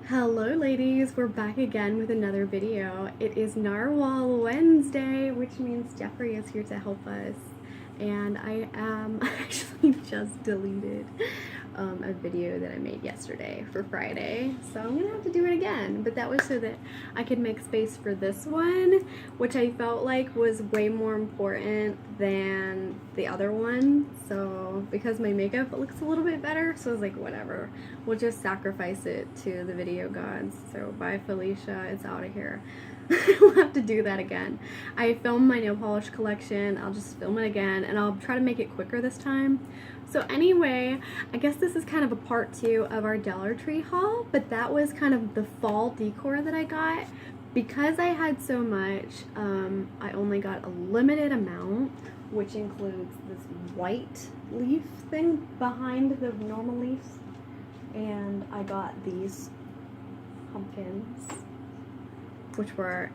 Hello ladies, we're back again with another video. It is Narwhal Wednesday, which means Jeffrey is here to help us. And I actually just deleted a video that I made yesterday for Friday. So I'm gonna have to do it again, but that was so that I could make space for this one, which I felt like was way more important than the other one. So because my makeup looks a little bit better, so I was like, whatever, we'll just sacrifice it to the video gods. So bye Felicia, it's out of here. We'll have to do that again. I filmed my nail polish collection. I'll just film it again and I'll try to make it quicker this time. So anyway, I guess this is kind of a part 2 of our Dollar Tree haul, but that was kind of the fall decor that I got. Because I had so much, I only got a limited amount, which includes this white leaf thing behind the normal leaves. And I got these pumpkins, which were,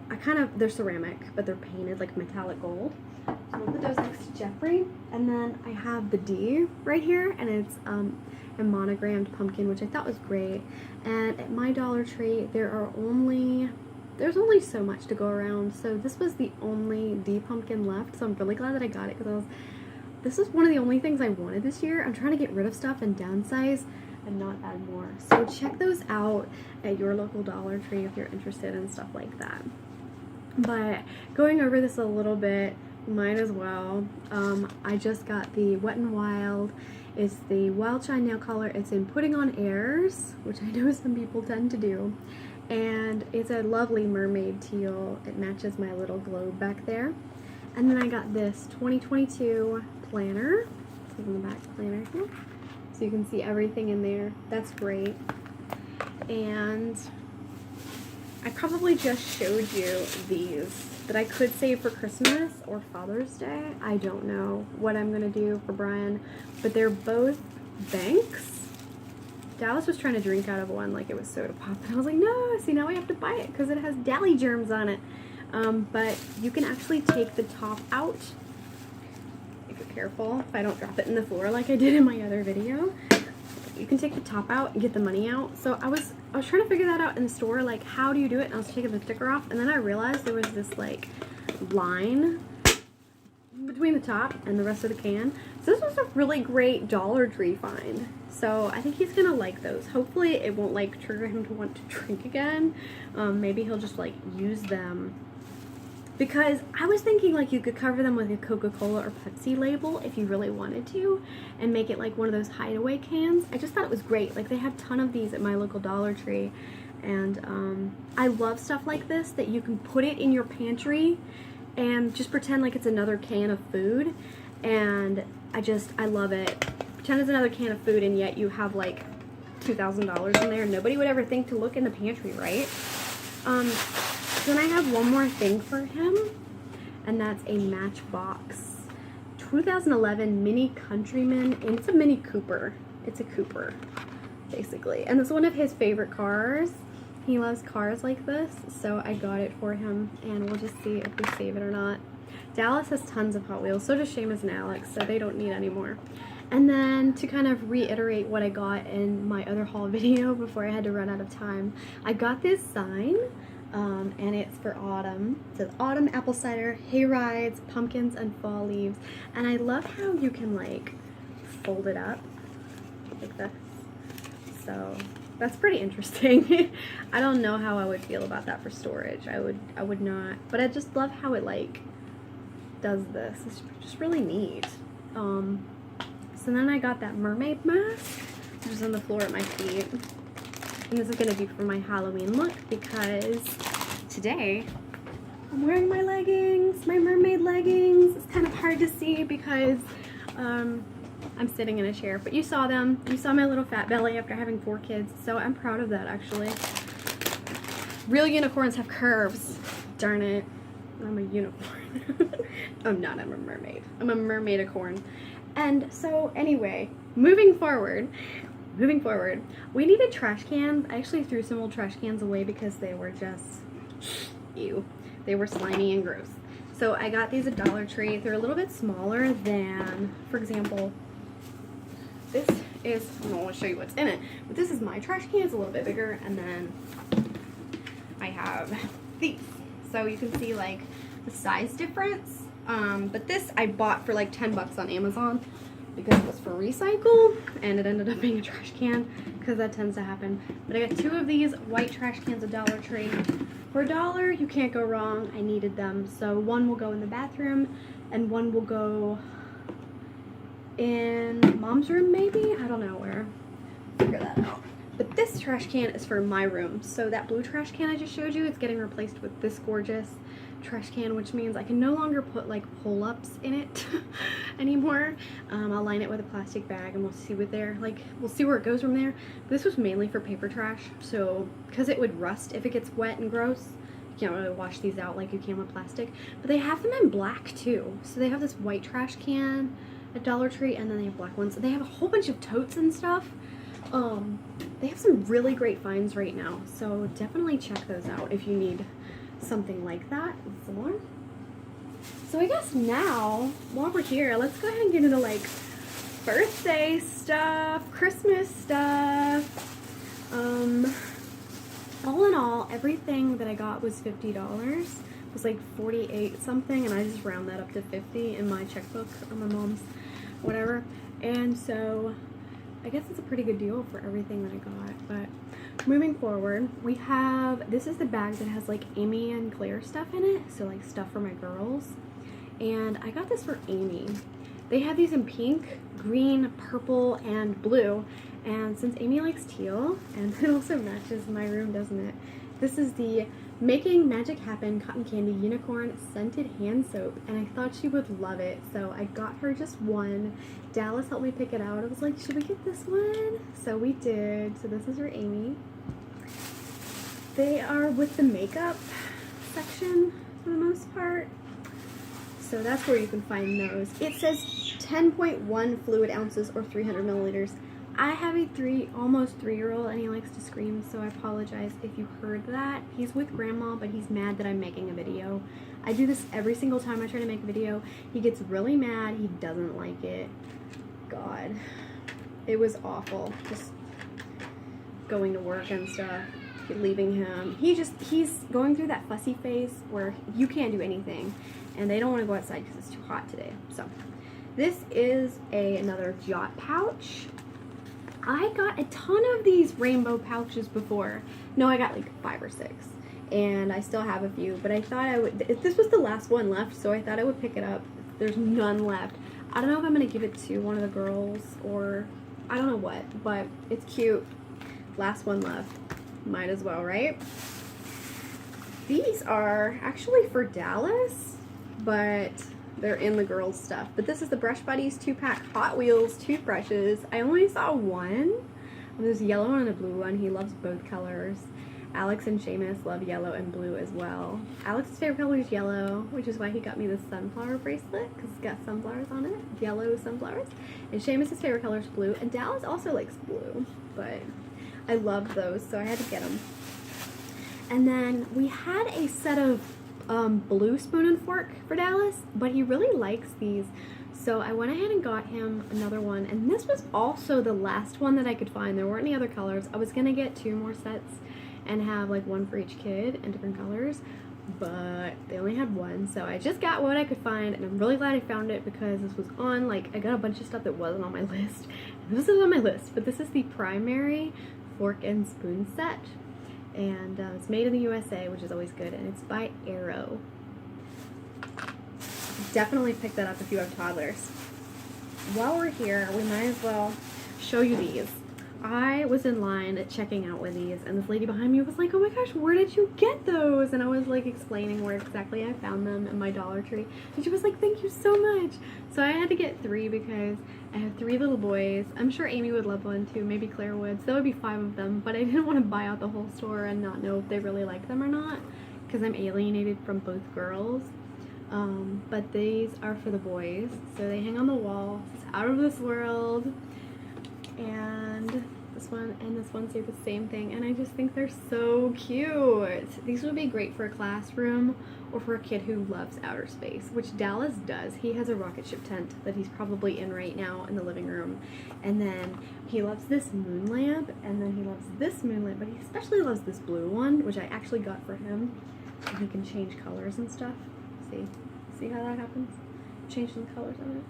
they're ceramic, but they're painted like metallic gold. So we'll put those next to Jeffrey. And then I have the D right here, and it's a monogrammed pumpkin, which I thought was great. And at my Dollar Tree, there's only so much to go around. So this was the only D pumpkin left. So I'm really glad that I got it, because this is one of the only things I wanted this year. I'm trying to get rid of stuff and downsize and not add more. So check those out at your local Dollar Tree if you're interested in stuff like that. But going over this a little bit, might as well. I just got the Wet n Wild. It's the Wild Shine nail color. It's in Putting on Airs, which I know some people tend to do. And it's a lovely mermaid teal. It matches my little globe back there. And then I got this 2022 planner. It's in the back planner here. So you can see everything in there. That's great. And I probably just showed you these that I could save for Christmas or Father's Day. I don't know what I'm gonna do for Brian, but they're both banks. Dallas was trying to drink out of one like it was soda pop, and I was like, no, see, now we have to buy it because it has dally germs on it. But you can actually take the top out if you're careful, if I don't drop it in the floor like I did in my other video. You can take the top out and get the money out. So I was trying to figure that out in the store, like how do you do it? And I was taking the sticker off, and then I realized there was this like line between the top and the rest of the can. So this was a really great Dollar Tree find. So I think he's gonna like those. Hopefully it won't like trigger him to want to drink again. Maybe he'll just like use them. Because I was thinking like you could cover them with a Coca-Cola or Pepsi label if you really wanted to, and make it like one of those hideaway cans. I just thought it was great. Like they have a ton of these at my local Dollar Tree, and I love stuff like this that you can put it in your pantry and just pretend like it's another can of food. And I love it. Pretend it's another can of food, and yet you have like $2,000 in there. Nobody would ever think to look in the pantry, right? Then I have one more thing for him, and that's a Matchbox 2011 Mini Countryman, and it's a Mini Cooper. It's a Cooper, basically. And it's one of his favorite cars. He loves cars like this, so I got it for him, and we'll just see if we save it or not. Dallas has tons of Hot Wheels, so does Seamus and Alex, so they don't need any more. And then to kind of reiterate what I got in my other haul video before I had to run out of time, I got this sign. And it's for autumn. It says autumn apple cider, hay rides, pumpkins, and fall leaves. And I love how you can like fold it up like this. So that's pretty interesting. I don't know how I would feel about that for storage. I would not, but I just love how it like does this. It's just really neat. So then I got that mermaid mask, which is on the floor at my feet. And this is going to be for my Halloween look, because today I'm wearing my leggings, my mermaid leggings. It's kind of hard to see because I'm sitting in a chair, but you saw them. You saw my little fat belly after having 4 kids, so I'm proud of that actually. Real unicorns have curves. Darn it. I'm a unicorn. I'm not, I'm a mermaid. I'm a mermaid-icorn. And so anyway, moving forward, we needed trash cans. I actually threw some old trash cans away because they were just, ew. They were slimy and gross. So I got these at Dollar Tree. They're a little bit smaller than, for example, this is, I'll show you what's in it. But this is my trash can. It's a little bit bigger. And then I have these. So you can see like the size difference. But this I bought for like 10 bucks on Amazon because it was for recycle, and it ended up being a trash can because that tends to happen. But I got 2 of these white trash cans at Dollar Tree. For $1, you can't go wrong. I needed them. So one will go in the bathroom and one will go in mom's room maybe? I don't know where. Figure that out. But this trash can is for my room. So that blue trash can I just showed you, it's getting replaced with this gorgeous trash can, which means I can no longer put like pull-ups in it anymore. I'll line it with a plastic bag and we'll see what there, like, we'll see where it goes from there. But this was mainly for paper trash, so because it would rust if it gets wet and gross. You can't really wash these out like you can with plastic. But they have them in black too. So they have this white trash can at Dollar Tree, and then they have black ones. They have a whole bunch of totes and stuff. They have some really great finds right now, so definitely check those out if you need something like that, similar. So I guess now, while we're here, let's go ahead and get into like birthday stuff, Christmas stuff. All in all, everything that I got was $50. It was like 48 something, and I just round that up to 50 in my checkbook or my mom's, whatever. And so I guess it's a pretty good deal for everything that I got. But moving forward, we have, this is the bag that has like Amy and Claire stuff in it, so like stuff for my girls. And I got this for Amy. They have these in pink, green, purple, and blue. And since Amy likes teal, and it also matches my room, doesn't it? This is the Making Magic Happen Cotton Candy Unicorn Scented Hand Soap, and I thought she would love it, so I got her just one. Dallas helped me pick it out. I was like, should we get this one? So we did. So this is for Amy. They are with the makeup section for the most part. So that's where you can find those. It says 10.1 fluid ounces or 300 milliliters. I have a almost 3-year-old, and he likes to scream, so I apologize if you heard that. He's with grandma, but he's mad that I'm making a video. I do this every single time I try to make a video. He gets really mad. He doesn't like it. God, it was awful. Just going to work and stuff, leaving him. He's going through that fussy phase where you can't do anything, and they don't want to go outside because it's too hot today. So this is another Jot pouch. I got a ton of these rainbow pouches before. No, I got like 5 or 6, and I still have a few, but I thought I would, this was the last one left, so I thought I would pick it up. There's none left. I don't know if I'm gonna give it to one of the girls or I don't know what, but it's cute. Last one left. Might as well, right? These are actually for Dallas, but they're in the girls stuff. But this is the Brush Buddies 2-pack Hot Wheels toothbrushes. I only saw one. There's a yellow and a blue one. He loves both colors. Alex and Seamus love yellow and blue as well. Alex's favorite color is yellow, which is why he got me this sunflower bracelet, because it's got sunflowers on it. Yellow sunflowers. And Seamus's favorite color is blue. And Dallas also likes blue, but I love those, so I had to get them. And then we had a set of blue spoon and fork for Dallas, but he really likes these, so I went ahead and got him another one, and this was also the last one that I could find. There weren't any other colors. I was gonna get 2 more sets and have like one for each kid in different colors, but they only had one, so I just got what I could find, and I'm really glad I found it because this was on, like, I got a bunch of stuff that wasn't on my list, and this is on my list. But this is the primary fork and spoon set, and it's made in the USA, which is always good, and it's by Arrow. Definitely pick that up if you have toddlers. While we're here, we might as well show you these. I was in line checking out with these, and this lady behind me was like, oh my gosh, where did you get those? And I was like explaining where exactly I found them in my Dollar Tree, and she was like, thank you so much. So I had to get 3 because I have 3 little boys. I'm sure Amy would love one too, maybe Claire would, so that would be 5 of them, but I didn't want to buy out the whole store and not know if they really like them or not, because I'm alienated from both girls. But these are for the boys, so they hang on the wall. It's out of this world, and the this one and this one say the same thing, and I just think they're so cute. These would be great for a classroom or for a kid who loves outer space, which Dallas does. He has a rocket ship tent that he's probably in right now in the living room, and then he loves this moon lamp, and then he loves this moon lamp, but he especially loves this blue one, which I actually got for him. And he can change colors and stuff. See how that happens? Changing the colors on it.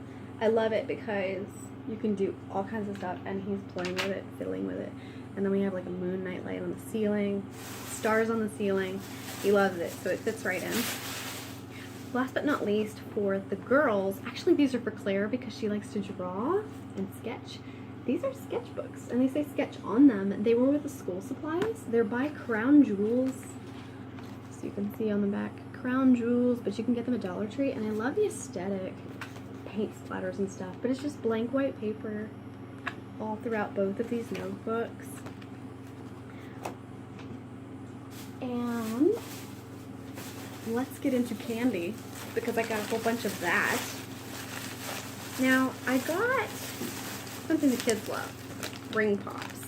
I love it because you can do all kinds of stuff, and he's playing with it, fiddling with it. And then we have like a moon night light on the ceiling, stars on the ceiling. He loves it, so it fits right in. Last but not least, for the girls, actually these are for Claire because she likes to draw and sketch. These are sketchbooks, and they say sketch on them. They were with the school supplies. They're by Crown Jewels. So you can see on the back, Crown Jewels, but you can get them at Dollar Tree. And I love the aesthetic, paint splatters and stuff, but it's just blank white paper all throughout both of these notebooks. And let's get into candy because I got a whole bunch of that. Now, I got something the kids love, ring pops.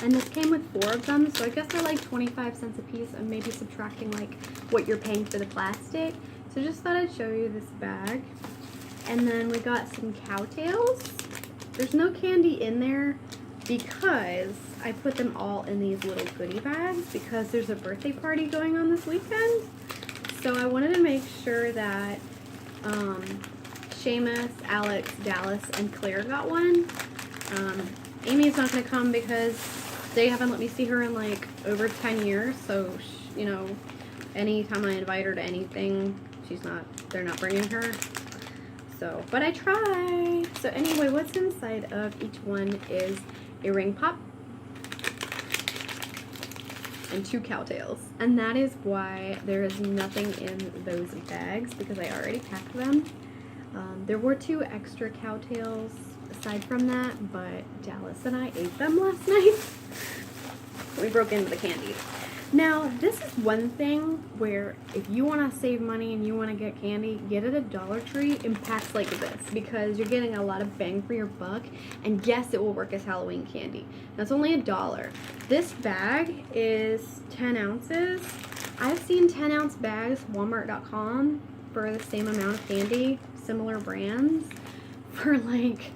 And this came with 4 of them, so I guess they're like 25 cents a piece. I'm maybe subtracting like what you're paying for the plastic. So just thought I'd show you this bag. And then we got some cowtails. There's no candy in there because I put them all in these little goodie bags because there's a birthday party going on this weekend. So I wanted to make sure that Seamus, Alex, Dallas, and Claire got one. Amy's not going to come because they haven't let me see her in like over 10 years. So, you know, anytime I invite her to anything, they're not bringing her. So, but I try. So anyway, what's inside of each one is a ring pop and 2 cowtails. And that is why there is nothing in those bags because I already packed them. There were 2 extra cowtails aside from that, but Dallas and I ate them last night. We broke into the candy. Now, this is one thing where if you want to save money and you want to get candy, get it at Dollar Tree in packs like this because you're getting a lot of bang for your buck, and yes, it will work as Halloween candy. Now, it's only $1. This bag is 10 ounces. I've seen 10-ounce bags, Walmart.com, for the same amount of candy, similar brands, for like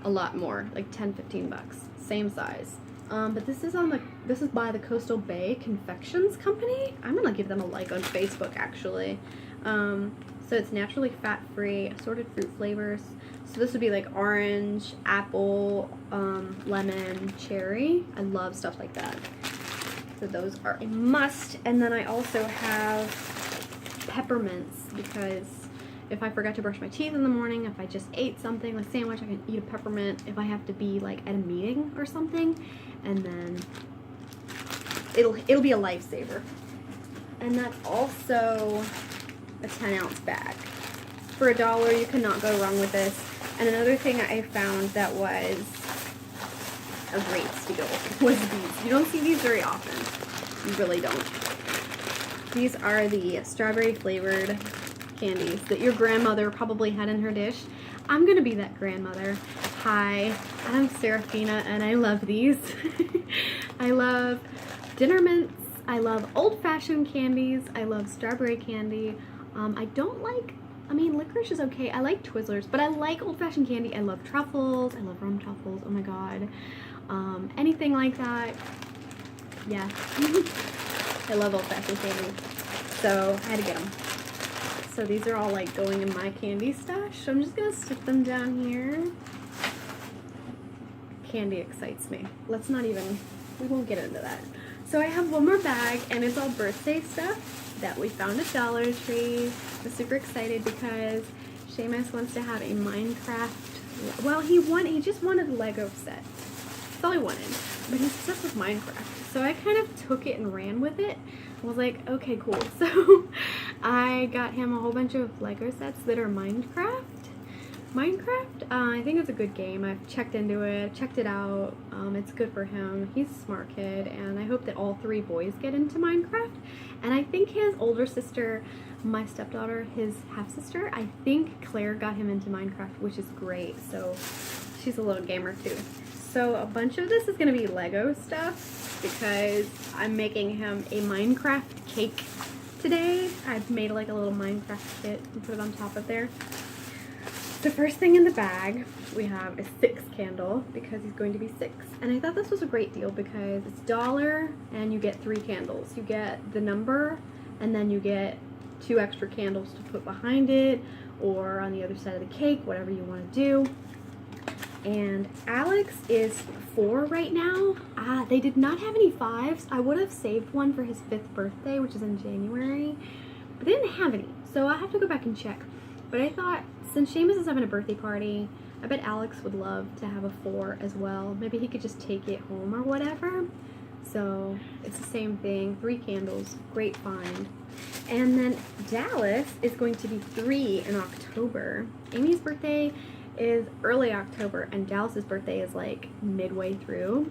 a lot more, like 10-15 bucks, same size. But this is by the Coastal Bay Confections Company. I'm gonna give them a like on Facebook actually. So it's naturally fat-free, assorted fruit flavors. So this would be like orange, apple, lemon, cherry. I love stuff like that. So those are a must. And then I also have peppermints because if I forgot to brush my teeth in the morning, if I just ate something, like a sandwich, I can eat a peppermint. If I have to be like at a meeting or something, and then it'll be a lifesaver. And that's also a 10-ounce bag. For $1, you cannot go wrong with this. And another thing I found that was a great steal was these. You don't see these very often. You really don't. These are the strawberry flavored candies that your grandmother probably had in her dish. I'm gonna be that grandmother. Hi, I'm Serafina and I love these. I love dinner mints. I love old-fashioned candies. I love strawberry candy. I mean, licorice is okay. I like Twizzlers, but I like old-fashioned candy. I love truffles. I love rum truffles. Oh my god. Anything like that. Yeah. I love old-fashioned candy. So I had to get them. So these are all like going in my candy stash. So I'm just gonna stick them down here. Candy excites me. We won't get into that. So I have one more bag and it's all birthday stuff that we found at Dollar Tree. I'm super excited because Seamus wants to have a Minecraft, well, he just wanted a Lego set. That's all he wanted, but he's obsessed with Minecraft. So I kind of took it and ran with it. I was like, okay, cool. So I got him a whole bunch of Lego sets that are Minecraft. I think it's a good game. I've checked into it, checked it out. It's good for him. He's a smart kid, and I hope that all 3 boys get into Minecraft. And I think his older sister, my stepdaughter, his half-sister, I think Claire got him into Minecraft, which is great. So she's a little gamer too. So a bunch of this is going to be Lego stuff because I'm making him a Minecraft cake today. I've made like a little Minecraft kit and put it on top of there. The first thing in the bag we have is 6 candle because he's going to be 6. And I thought this was a great deal because it's $1 and you get 3 candles. You get the number and then you get 2 extra candles to put behind it or on the other side of the cake, whatever you want to do. And Alex is 4 right now. They did not have any 5s. I would have saved one for his 5th birthday, which is in January, but they didn't have any, so I have to go back and check. But I thought, since Seamus is having a birthday party, I bet Alex would love to have a 4 as well. Maybe he could just take it home or whatever. So it's the same thing, 3 candles, great find. And then Dallas is going to be 3 in October. Amy's birthday is early October and Dallas's birthday is like midway through.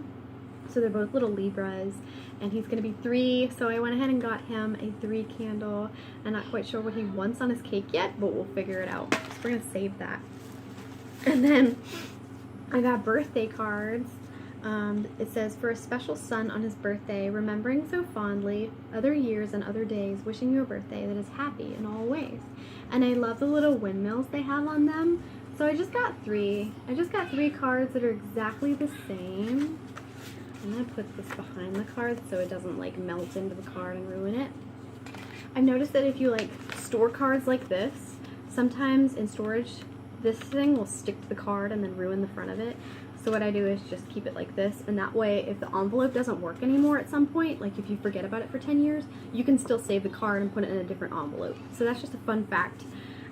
So they're both little Libras and he's going to be 3. So I went ahead and got him a 3 candle. I'm not quite sure what he wants on his cake yet, but we'll figure it out. So we're going to save that. And then I got birthday cards. It says, for a special son on his birthday, remembering so fondly other years and other days, wishing you a birthday that is happy in all ways. And I love the little windmills they have on them. So I just got 3. I just got 3 cards that are exactly the same. I'm going to put this behind the card so it doesn't like melt into the card and ruin it. I've noticed that if you like store cards like this, sometimes in storage, this thing will stick to the card and then ruin the front of it. So what I do is just keep it like this, and that way if the envelope doesn't work anymore at some point, like if you forget about it for 10 years, you can still save the card and put it in a different envelope. So that's just a fun fact.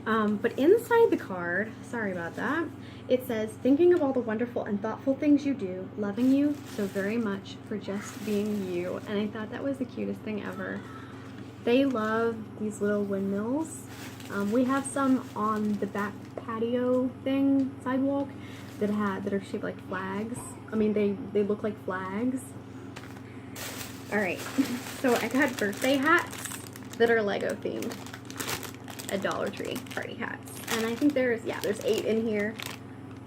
But inside the card, sorry about that, it says, thinking of all the wonderful and thoughtful things you do, loving you so very much for just being you. And I thought that was the cutest thing ever. They love these little windmills. We have some on the back patio thing, sidewalk, that are shaped like flags. I mean, they look like flags. Alright, so I got birthday hats that are Lego themed at Dollar Tree, party hats. And I think there's 8 in here.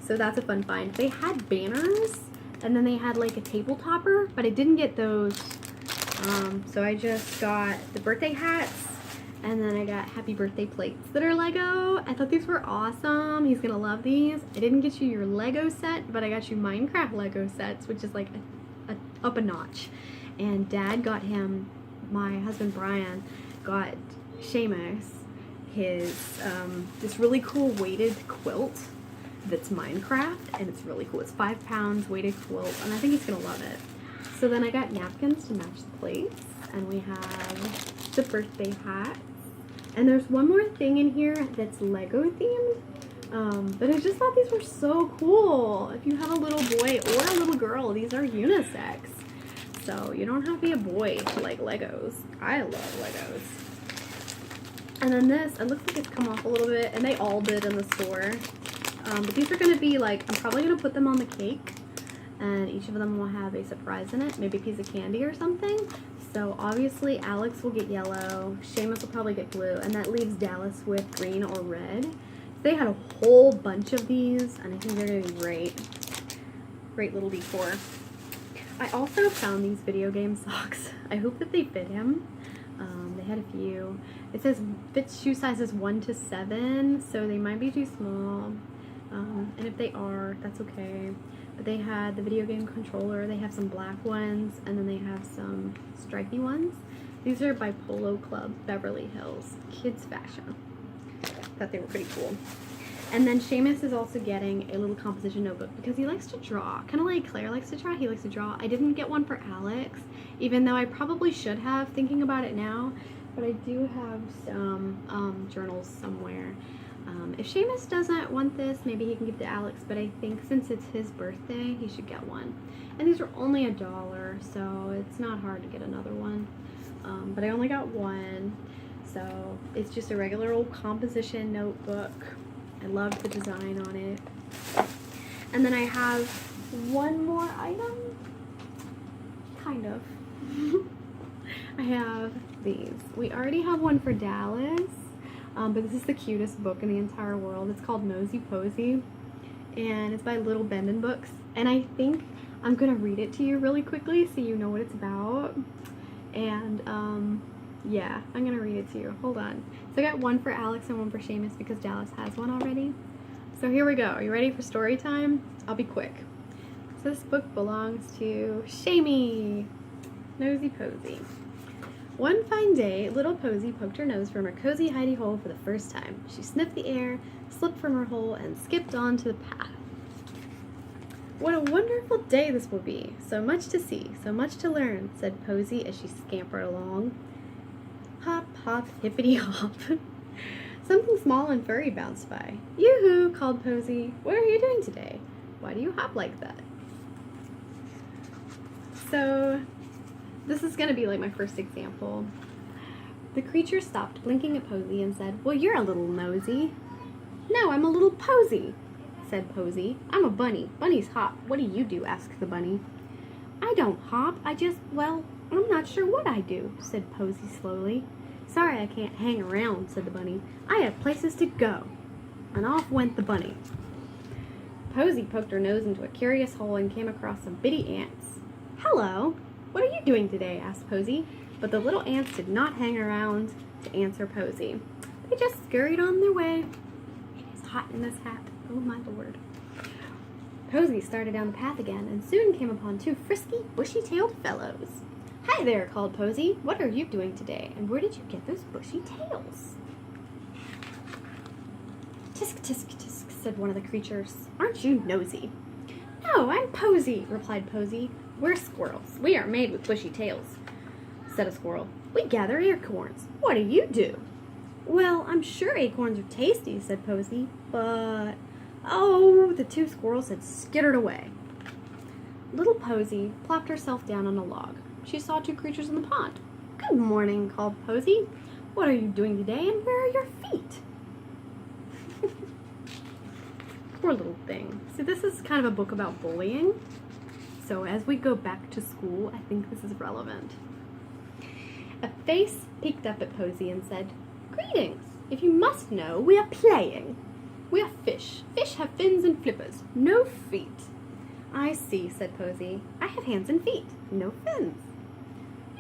So that's a fun find. They had banners, and then they had like a table topper, but I didn't get those. So I just got the birthday hats, and then I got happy birthday plates that are Lego. I thought these were awesome. He's gonna love these. I didn't get you your Lego set, but I got you Minecraft Lego sets, which is like up a notch. And Dad got him, my husband Brian, got Seamus his this really cool weighted quilt that's Minecraft, and it's really cool. It's 5 pounds weighted quilt, and I think he's gonna love it. So then I got napkins to match the plates, and we have the birthday hats. And there's one more thing in here that's Lego themed, but I just thought these were so cool. If you have a little boy or a little girl, these are unisex. So you don't have to be a boy to like Legos. I love Legos. And then this, it looks like it's come off a little bit, and they all did in the store. But these are going to be like, I'm probably going to put them on the cake, and each of them will have a surprise in it, maybe a piece of candy or something. So obviously Alex will get yellow, Seamus will probably get blue, and that leaves Dallas with green or red. They had a whole bunch of these, and I think they're going to be great. Great little decor. I also found these video game socks. I hope that they fit him. They had a few. It says fits shoe sizes 1 to 7, so they might be too small. And if they are, that's okay. But they had the video game controller, they have some black ones, and then they have some stripy ones. These are by Polo Club, Beverly Hills, kids fashion. Thought they were pretty cool. And then Seamus is also getting a little composition notebook because he likes to draw. Kind of like Claire likes to draw, he likes to draw. I didn't get one for Alex, even though I probably should have, thinking about it now. But I do have some journals somewhere. If Seamus doesn't want this, maybe he can give it to Alex, but I think since it's his birthday, he should get one. And these are only $1, so it's not hard to get another one. But I only got one, so it's just a regular old composition notebook. I love the design on it. And then I have one more item, kind of. I have these. We already have one for Dallas. But this is the cutest book in the entire world. It's called Nosy Posy, and it's by Little Bendon Books, And I think I'm gonna read it to you really quickly so you know what it's about. And yeah, I'm gonna read it to you. Hold on. So I got one for Alex and one for Seamus because Dallas has one already. So here we go. Are you ready for story time? I'll be quick. So this book belongs to Shamey, Nosy Posy. One fine day, little Posy poked her nose from her cozy hidey hole for the first time. She sniffed the air, slipped from her hole, and skipped onto the path. What a wonderful day this will be. So much to see, so much to learn, said Posy as she scampered along. Hop, hop, hippity hop. Something small and furry bounced by. Yoo-hoo, called Posy. What are you doing today? Why do you hop like that? So, this is going to be like my first example. The creature stopped blinking at Posy and said, well, you're a little nosy. No, I'm a little Posy, said Posy. I'm a bunny. Bunnies hop. What do you do? Asked the bunny. I don't hop. Well, I'm not sure what I do, said Posy slowly. Sorry, I can't hang around, said the bunny. I have places to go. And off went the bunny. Posy poked her nose into a curious hole and came across some bitty ants. Hello. What are you doing today? Asked Posy. But the little ants did not hang around to answer Posy. They just scurried on their way. It is hot in this hat. Oh my lord. Posy started down the path again and soon came upon two frisky, bushy-tailed fellows. Hi there, called Posy. What are you doing today, and where did you get those bushy tails? Tisk, tisk, tisk, said one of the creatures. Aren't you nosy? No, I'm Posy, replied Posy. We're squirrels. We are made with bushy tails, said a squirrel. We gather acorns. What do you do? Well, I'm sure acorns are tasty, said Posy, but... Oh, the two squirrels had skittered away. Little Posy plopped herself down on a log. She saw two creatures in the pond. Good morning, called Posy. What are you doing today, and where are your feet? Poor little thing. See, this is kind of a book about bullying. So as we go back to school, I think this is relevant. A face peeked up at Posy and said, Greetings. If you must know, we are playing. We are fish. Fish have fins and flippers, no feet. I see, said Posy. I have hands and feet, no fins.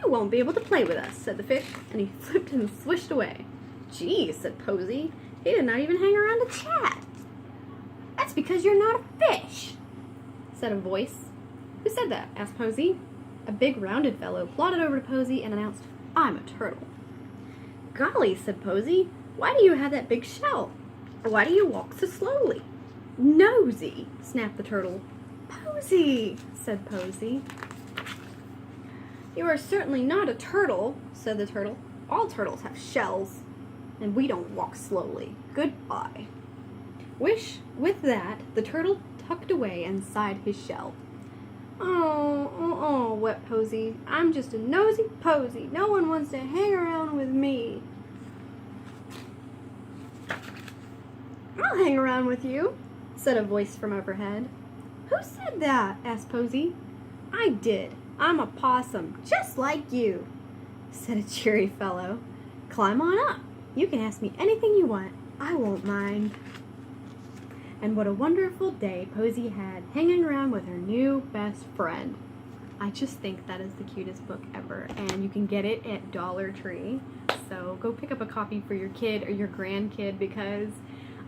You won't be able to play with us, said the fish, and he flipped and swished away. Gee, said Posy. He did not even hang around to chat. That's because you're not a fish, said a voice. Who said that? Asked Posy. A big rounded fellow plodded over to Posy and announced, I'm a turtle. Golly, said Posy. Why do you have that big shell? Why do you walk so slowly? Nosy, snapped the turtle. Posy, said Posy. You are certainly not a turtle, said the turtle. All turtles have shells, and we don't walk slowly. Goodbye. With that, the turtle tucked away inside his shell. Oh, wept Posy. I'm just a nosy Posy. No one wants to hang around with me. I'll hang around with you, said a voice from overhead. Who said that? Asked Posy. I did. I'm a possum, just like you, said a cheery fellow. Climb on up. You can ask me anything you want. I won't mind. And what a wonderful day Posy had, hanging around with her new best friend. I just think that is the cutest book ever, and you can get it at Dollar Tree. So go pick up a copy for your kid or your grandkid, because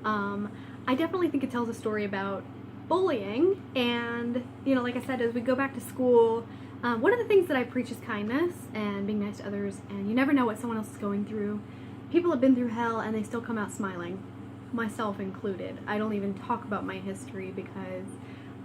I definitely think it tells a story about bullying. And, you know, like I said, as we go back to school, one of the things that I preach is kindness and being nice to others, and you never know what someone else is going through. People have been through hell and they still come out smiling, myself included. I don't even talk about my history because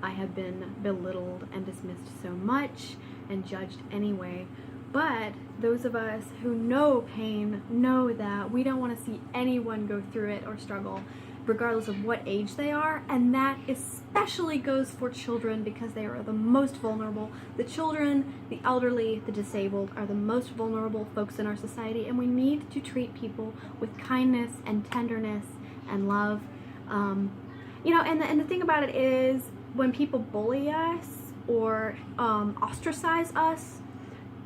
I have been belittled and dismissed so much and judged anyway. But those of us who know pain know that we don't want to see anyone go through it or struggle, regardless of what age they are, and that especially goes for children because they are the most vulnerable. The children, the elderly, the disabled are the most vulnerable folks in our society, and we need to treat people with kindness and tenderness and love. You know, and the thing about it is, when people bully us or ostracize us,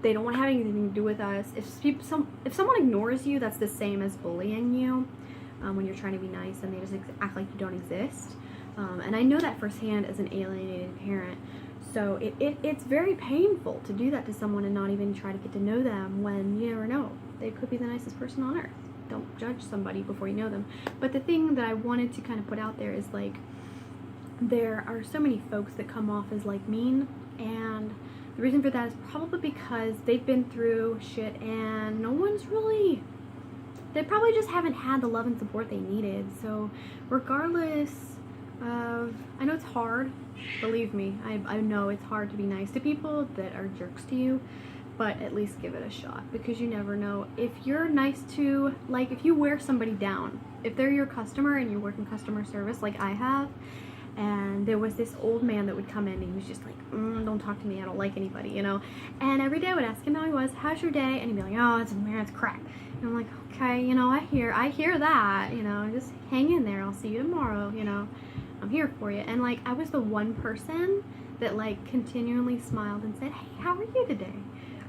they don't want to have anything to do with us. If someone ignores you, that's the same as bullying you. When you're trying to be nice and they just act like you don't exist. And I know that firsthand as an alienated parent. So it's very painful to do that to someone and not even try to get to know them when you never know. They could be the nicest person on earth. Don't judge somebody before you know them. But the thing that I wanted to kind of put out there is like, there are so many folks that come off as like mean, and the reason for that is probably because they've been through shit and no one's really, they probably just haven't had the love and support they needed. So regardless of, I know it's hard, believe me, I know it's hard to be nice to people that are jerks to you, but at least give it a shot, because you never know. If you're nice to, like, if you wear somebody down, if they're your customer and you work in customer service like I have, and there was this old man that would come in and he was just like, don't talk to me, I don't like anybody, you know. And every day I would ask him how he was, how's your day? And he'd be like, oh, it's crap. And I'm like, okay, you know, I hear that, you know, just hang in there, I'll see you tomorrow, you know, I'm here for you. And like, I was the one person that like continually smiled and said, hey, how are you today?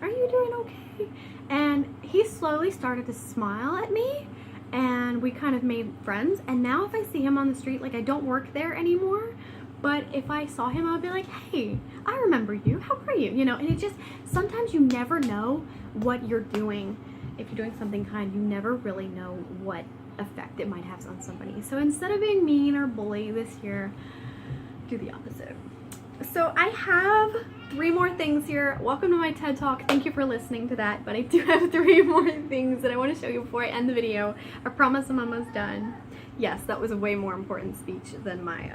Are you doing okay? And he slowly started to smile at me, and we kind of made friends. And now if I see him on the street, like, I don't work there anymore, but if I saw him, I would be like, hey, I remember you, how are you? You know, and it just, sometimes you never know what you're doing. If you're doing something kind, you never really know what effect it might have on somebody. So instead of being mean or bully this year, do the opposite. So I have 3 more things here. Welcome to my TED Talk. Thank you for listening to that, but I do have 3 more things that I want to show you before I end the video. I promise I'm almost done. Yes, that was a way more important speech than my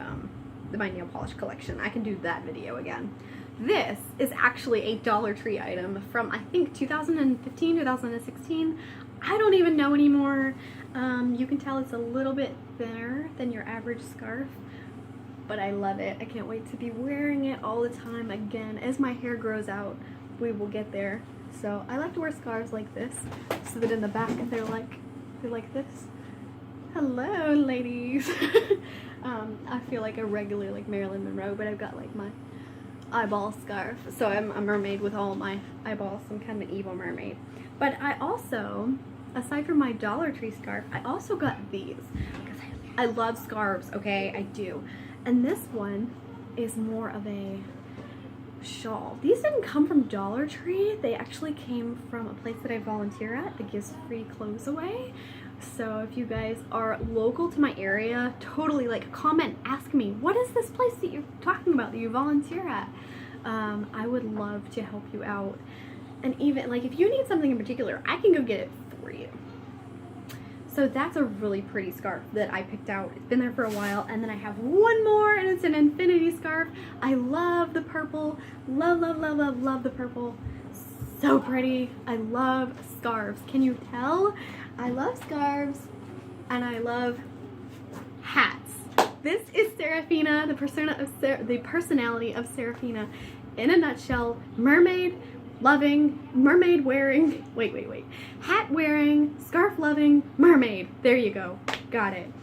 nail polish collection. I can do that video again. This is actually a Dollar Tree item from, I think, 2015, 2016. I don't even know anymore. You can tell it's a little bit thinner than your average scarf, but I love it. I can't wait to be wearing it all the time again. As my hair grows out, we will get there. So I like to wear scarves like this, so that in the back they're like this. Hello, ladies. I feel like a regular, like Marilyn Monroe, but I've got like my eyeball scarf. So I'm a mermaid with all my eyeballs. I'm kind of an evil mermaid. But I also, aside from my Dollar Tree scarf, I also got these, because I love scarves, okay? I do. And this one is more of a shawl. These didn't come from Dollar Tree. They actually came from a place that I volunteer at that gives free clothes away. So if you guys are local to my area, totally, like, comment, ask me, what is this place that you're talking about that you volunteer at? I would love to help you out. And even, like, if you need something in particular, I can go get it for you. So that's a really pretty scarf that I picked out. It's been there for a while. And then I have one more, and it's an infinity scarf. I love the purple. Love, love, love, love, love the purple. So pretty. I love scarves. Can you tell? I love scarves, and I love hats. This is Serafina, the personality of Serafina in a nutshell. Mermaid loving, mermaid wearing, wait, hat wearing, scarf loving, mermaid. There you go. Got it.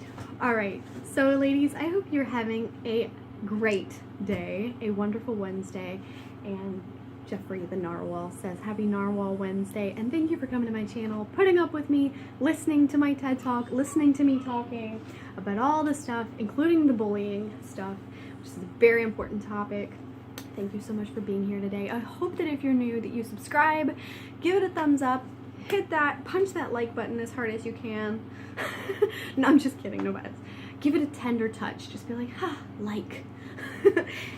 All right. So ladies, I hope you're having a great day, a wonderful Wednesday, and Jeffrey the Narwhal says happy Narwhal Wednesday, and thank you for coming to my channel, putting up with me, listening to my TED Talk, listening to me talking about all the stuff, including the bullying stuff, which is a very important topic. Thank you so much for being here today. I hope that if you're new that you subscribe, give it a thumbs up, hit that, punch that like button as hard as you can. No, I'm just kidding, no bias. Give it a tender touch, just be like, like.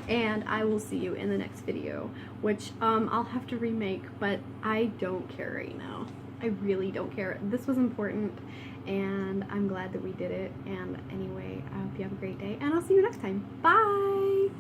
And I will see you in the next video, which I'll have to remake, but I don't care right now. I really don't care. This was important, and I'm glad that we did it. And anyway, I hope you have a great day, and I'll see you next time. Bye!